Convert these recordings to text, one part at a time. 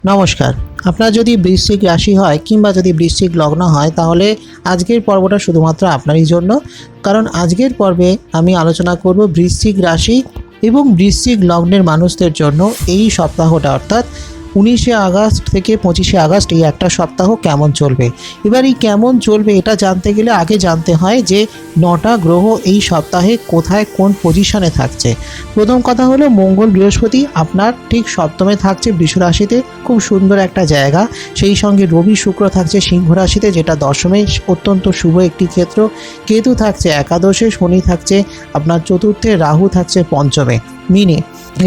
নমস্কার। আপনার যদি বৃশ্চিক রাশি হয় কিংবা যদি বৃশ্চিক লগ্ন হয় তাহলে আজকের পর্বটা শুধুমাত্র আপনারই জন্য। কারণ আজকের পর্বে আমি আলোচনা করব বৃশ্চিক রাশি এবং বৃশ্চিক লগ্নের মানুষদের জন্য এই সপ্তাহটা, অর্থাৎ 19শে আগস্ট থেকে 25শে আগস্ট এই একটা সপ্তাহ কেমন চলবে। এবার এই কেমন চলবে এটা জানতে গেলে আগে জানতে হয় যে 9টা গ্রহ এই সপ্তাহে কোথায় কোন পজিশনে থাকছে। প্রথম কথা হলো মঙ্গল বৃহস্পতি আপনার ঠিক সপ্তমে থাকছে বৃষ রাশিতে, খুব সুন্দর একটা জায়গা। সেই সঙ্গে রবি শুক্র থাকছে সিংহ রাশিতে, যেটা দশমে, অত্যন্ত শুভ একটি ক্ষেত্র। কেতু থাকছে একাদশে, শনি থাকছে আপনার চতুর্থে, রাহু থাকছে পঞ্চমে মিনে,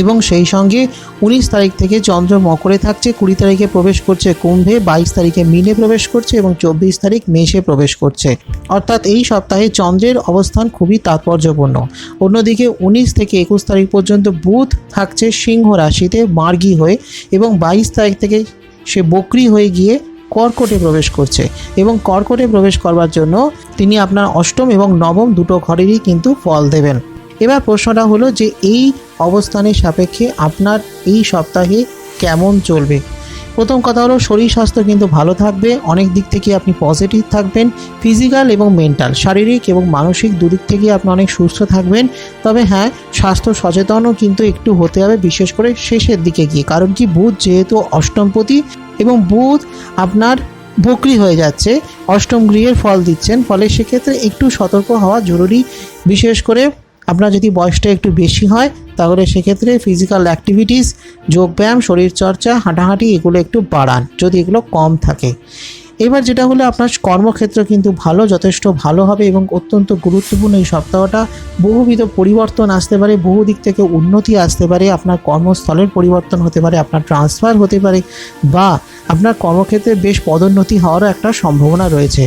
এবং সেই সঙ্গে 19 তারিখ থেকে চন্দ্র মকরে থাকছে, 20 তারিখে প্রবেশ করছে কুম্ভে, 22 তারিখে মিনে প্রবেশ করছে এবং 24 তারিখ মেষে প্রবেশ করছে। অর্থাৎ এই সপ্তাহে চন্দ্রের অবস্থান খুবই তাৎপর্যপূর্ণ। অন্যদিকে 19 থেকে 21 তারিখ পর্যন্ত বুধ থাকছে সিংহ রাশিতে মার্গী হয়ে, এবং 22 তারিখ থেকে সে বক্রী হয়ে গিয়ে কর্কটে প্রবেশ করছে, এবং কর্কটে প্রবেশ করবার জন্য তিনি আপনার অষ্টম এবং নবম দুটো ঘরেরই কিন্তু ফল দেবেন। এবার প্রশ্নটা হলো যে এই অবস্থানের সাপেক্ষে আপনার এই সপ্তাহে কেমন চলবে। প্রথম কথা হলো শরীর স্বাস্থ্য কিন্তু ভালো থাকবে, অনেক দিক থেকে আপনি পজিটিভ থাকবেন, ফিজিক্যাল এবং মেন্টাল, শারীরিক এবং মানসিক দুদিক থেকে আপনি অনেক সুস্থ থাকবেন। তবে হ্যাঁ, স্বাস্থ্য সচেতনও কিন্তু একটু হতে হবে, বিশেষ করে শেষের দিকে গিয়ে। কারণ কি, বুধ যেহেতু অষ্টমপতি এবং বুধ আপনার বক্রী হয়ে যাচ্ছে, অষ্টম গৃহের ফল দিচ্ছেন, ফলে সেক্ষেত্রে একটু সতর্ক হওয়া জরুরি। বিশেষ করে আপনার যদি বয়সটা একটু বেশি হয় তাহলে সেক্ষেত্রে ফিজিক্যাল অ্যাক্টিভিটিস, যোগব্যায়াম, শরীরচর্চা, হাঁটাহাঁটি এগুলো একটু বাড়ান যদি এগুলো কম থাকে। এবার যেটা হলো আপনার কর্মক্ষেত্র কিন্তু ভালো, যথেষ্ট ভালো হবে এবং অত্যন্ত গুরুত্বপূর্ণ এই সপ্তাহটা। বহুবিধ পরিবর্তন আসতে পারে, বহু দিক থেকে উন্নতি আসতে পারে, আপনার কর্মস্থলের পরিবর্তন হতে পারে, আপনার ট্রান্সফার হতে পারে, বা আপনার কর্মক্ষেত্রে বেশ পদোন্নতি হওয়ারও একটা সম্ভাবনা রয়েছে।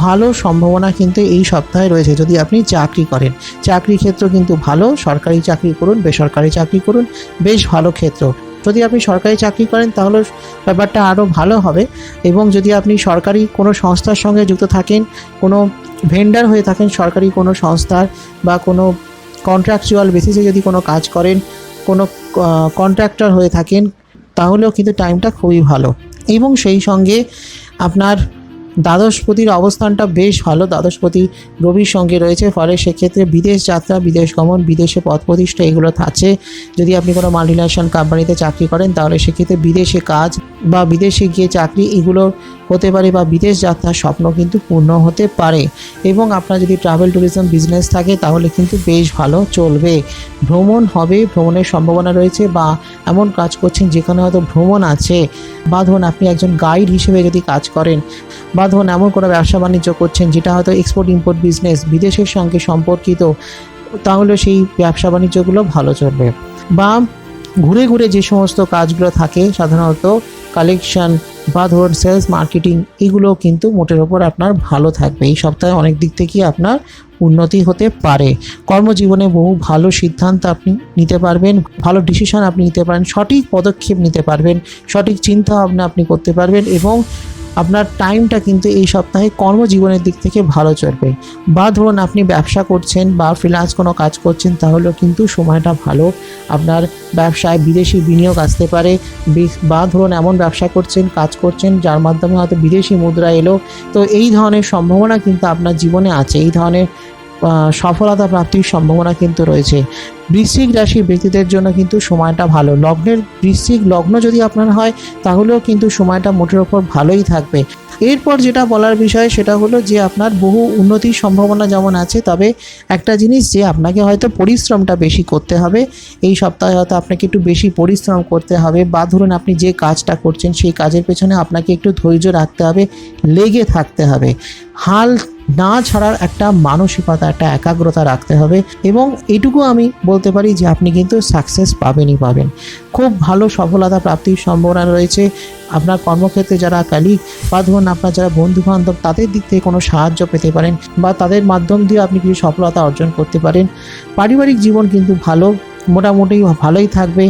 ভালো সম্ভাবনা কিন্তু এই সপ্তাহে রয়েছে। যদি আপনি চাকরি করেন, চাকরি ক্ষেত্র কিন্তু ভালো, সরকারি চাকরি করুন, বেসরকারি চাকরি করুন, বেশ ভালো ক্ষেত্র। যদি আপনি সরকারি চাকরি করেন তাহলে ব্যাপারটা আরও ভালো হবে, এবং যদি আপনি সরকারি কোনো সংস্থার সঙ্গে যুক্ত থাকেন, কোনো ভেন্ডার হয়ে থাকেন সরকারি কোনো সংস্থার, বা কোনো কন্ট্রাকচুয়াল বেসিসে যদি কোনো কাজ করেন, কোনো কন্ট্রাক্টর হয়ে থাকেন, তাহলেও কিন্তু টাইমটা খুবই ভালো। এবং সেই সঙ্গে আপনার দ্বাদশপতির অবস্থানটা বেশ ভালো, দ্বাদশপতি রবির সঙ্গে রয়েছে, ফলে সেক্ষেত্রে বিদেশ যাত্রা, বিদেশ গমন, বিদেশে পদ প্রতিষ্ঠা এগুলো থাকছে। যদি আপনি কোনো মাল্টিন্যাশনাল কোম্পানিতে চাকরি করেন তাহলে সেক্ষেত্রে বিদেশে কাজ বা বিদেশে গিয়ে চাকরি এগুলো হতে পারে, বা বিদেশ যাত্রার স্বপ্ন কিন্তু পূর্ণ হতে পারে। এবং আপনার যদি ট্রাভেল ট্যুরিজম বিজনেস থাকে তাহলে কিন্তু বেশ ভালো চলবে। ভ্রমণ হবে, ভ্রমণের সম্ভাবনা রয়েছে, বা এমন কাজ করছেন যেখানে হয়তো ভ্রমণ আছে, বা ধরুন আপনি একজন গাইড হিসেবে যদি কাজ করেন, বা ধরুন এমন কোনো ব্যবসা বাণিজ্য করছেন যেটা হয়তো এক্সপোর্ট ইম্পোর্ট বিজনেস, বিদেশের সঙ্গে সম্পর্কিত, তাহলে সেই ব্যবসা বাণিজ্যগুলো ভালো চলবে। বা ঘুরে ঘুরে যে সমস্ত কাজগুলো থাকে, সাধারণত কালেকশন বা ধরুন সেলস মার্কেটিং, এগুলো কিন্তু মোটের ওপর আপনার ভালো থাকবে। এই সপ্তাহে অনেক দিক থেকেই আপনার উন্নতি হতে পারে। কর্মজীবনে বহু ভালো সিদ্ধান্ত আপনি নিতে পারবেন, ভালো ডিসিশন আপনি নিতে পারেন, সঠিক পদক্ষেপ নিতে পারবেন, সঠিক চিন্তা ভাবনা আপনি করতে পারবেন, এবং আপনার টাইমটা কিন্তু এই সপ্তাহে কর্মজীবনের দিক থেকে ভালো চলবে। বা ধরুন আপনি ব্যবসা করছেন বা ফ্রিল্যান্স কোনো কাজ করছেন তাহলেও কিন্তু সময়টা ভালো, আপনার ব্যবসায় বিদেশি বিনিয়োগ আসতে পারে। বা ধরুন এমন ব্যবসা করছেন, কাজ করছেন যার মাধ্যমে হয়তো বিদেশি মুদ্রা এলো, তো এই ধরনের সম্ভাবনা কিন্তু আপনার জীবনে আছে, এই ধরনের সফলতা প্রাপ্তির সম্ভাবনা কিন্তু রয়েছে। বৃশ্চিক রাশির ব্যক্তিদের জন্য কিন্তু সময়টা ভালো। লগ্নের বৃশ্চিক লগ্ন যদি আপনার হয় তাহলেও কিন্তু সময়টা মোটের ওপর ভালোই থাকবে। এরপর যেটা বলার বিষয় সেটা হলো যে আপনার বহু উন্নতির সম্ভাবনা যেমন আছে, তবে একটা জিনিস যে আপনাকে হয়তো পরিশ্রমটা বেশি করতে হবে। এই সপ্তাহে হয়তো আপনাকে একটু বেশি পরিশ্রম করতে হবে, বা ধরুন আপনি যে কাজটা করছেন সেই কাজের পেছনে আপনাকে একটু ধৈর্য রাখতে হবে, লেগে থাকতে হবে, হাল না ছাড়ার একটা মানসিকতা, একটা একাগ্রতা রাখতে হবে। এবং এটুকু আমি বলতে পারি যে আপনি কিন্তু সাকসেস পাবেনই পাবেন। খুব ভালো সফলতা প্রাপ্তির সম্ভাবনা রয়েছে। আপনার কর্মক্ষেত্রে যারা কালিগ বা ধরুন আপনার যারা বন্ধুবান্ধব, তাদের দিক থেকে কোনো সাহায্য পেতে পারেন, বা তাদের মাধ্যম দিয়ে আপনি কিছু সফলতা অর্জন করতে পারেন। পারিবারিক জীবন কিন্তু ভালো, মোটামুটি ভালোই থাকবে।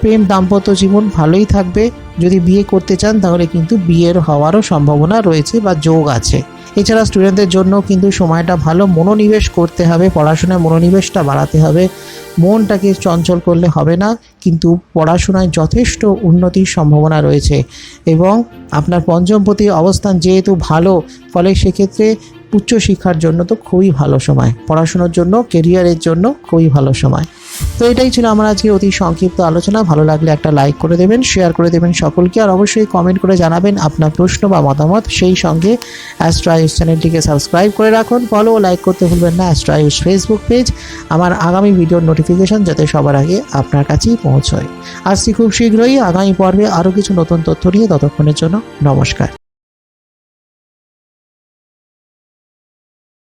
প্রেম দাম্পত্য জীবন ভালোই থাকবে। যদি বিয়ে করতে চান তাহলে কিন্তু বিয়ের হওয়ারও সম্ভাবনা রয়েছে বা যোগ আছে। এছাড়া স্টুডেন্টদের জন্য কিন্তু সময়টা ভালো, মনোনিবেশ করতে হবে, পড়াশোনায় মনোনিবেশটা বাড়াতে হবে, মনটাকে চঞ্চল করলে হবে না, কিন্তু পড়াশোনায় যথেষ্ট উন্নতির সম্ভাবনা রয়েছে। এবং আপনার পঞ্চমপতি অবস্থান যেহেতু ভালো, ফলে সেক্ষেত্রে উচ্চশিক্ষার জন্য তো খুবই ভালো সময়, পড়াশোনার জন্য, কেরিয়ারের জন্য খুবই ভালো সময়। তো এটাই ছিল আমার আজকে অতি সংক্ষিপ্ত আলোচনা। ভালো লাগলে একটা লাইক করে দেবেন, শেয়ার করে দেবেন সকলকে, আর অবশ্যই কমেন্ট করে জানাবেন আপনার প্রশ্ন বা মতামত। সেই সঙ্গে অ্যাস্ট্রো আয়ুষ চ্যানেলটিকে সাবস্ক্রাইব করে রাখুন, ফলো ও লাইক করতে ভুলবেন না অ্যাস্ট্রো আয়ুষ ফেসবুক পেজ, আমার আগামী ভিডিওর নোটিফিকেশন যাতে সবার আগে আপনার কাছেই পৌঁছয়। আসছি খুব শীঘ্রই আগামী পর্বে আরও কিছু নতুন তথ্য নিয়ে, ততক্ষণের জন্য নমস্কার।